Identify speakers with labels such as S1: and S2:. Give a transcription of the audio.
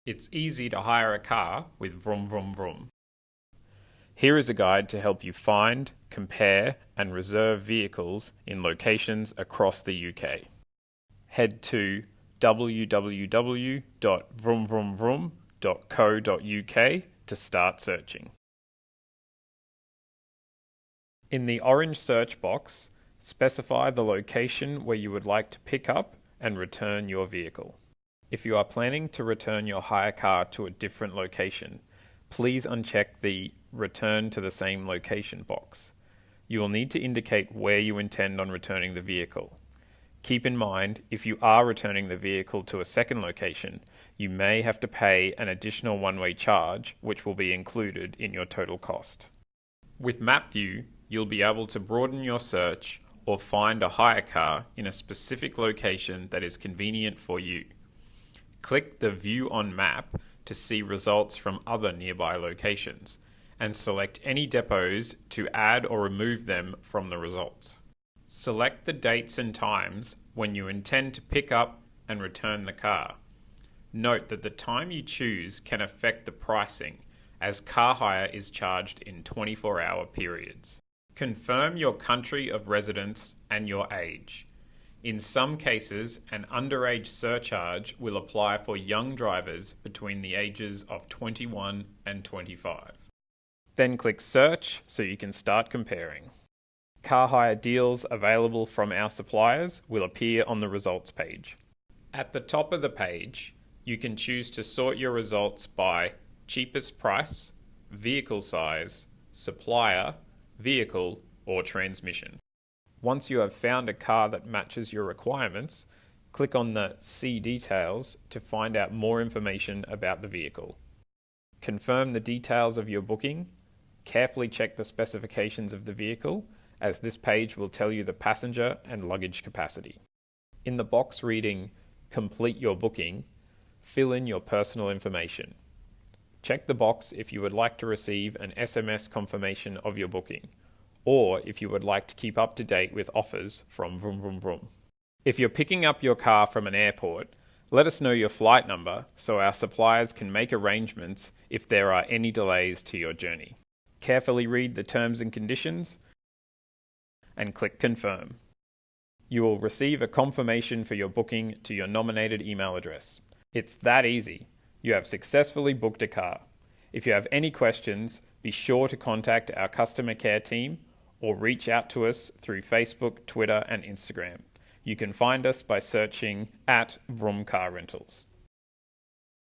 S1: It's easy to hire a car with VroomVroomVroom.
S2: Here is a guide to help you find, compare, and reserve vehicles in locations across the UK. Head to www.vroomvroomvroom.co.uk to start searching. In the orange search box, specify the location where you would like to pick up and return your vehicle. If you are planning to return your hire car to a different location, please uncheck the Return to the same location box. You will need to indicate where you intend on returning the vehicle. Keep in mind, if you are returning the vehicle to a second location, you may have to pay an additional one-way charge, which will be included in your total cost.
S1: With Map View, you'll be able to broaden your search or find a hire car in a specific location that is convenient for you. Click the View on Map to see results from other nearby locations, and select any depots to add or remove them from the results. Select the dates and times when you intend to pick up and return the car. Note that the time you choose can affect the pricing, as car hire is charged in 24-hour periods. Confirm your country of residence and your age. In some cases, an underage surcharge will apply for young drivers between the ages of 21 and 25.
S2: Then click Search so you can start comparing. Car hire deals available from our suppliers will appear on the results page.
S1: At the top of the page, you can choose to sort your results by cheapest price, vehicle size, supplier, vehicle, or transmission.
S2: Once you have found a car that matches your requirements, click on the See Details to find out more information about the vehicle. Confirm the details of your booking. Carefully check the specifications of the vehicle, as this page will tell you the passenger and luggage capacity. In the box reading Complete your booking, fill in your personal information. Check the box if you would like to receive an SMS confirmation of your booking, or if you would like to keep up to date with offers from VroomVroomVroom. If you're picking up your car from an airport, let us know your flight number so our suppliers can make arrangements if there are any delays to your journey. Carefully read the terms and conditions and click Confirm. You will receive a confirmation for your booking to your nominated email address. It's that easy. You have successfully booked a car. If you have any questions, be sure to contact our customer care team or reach out to us through Facebook, Twitter, and Instagram. You can find us by searching @VroomCar Rentals.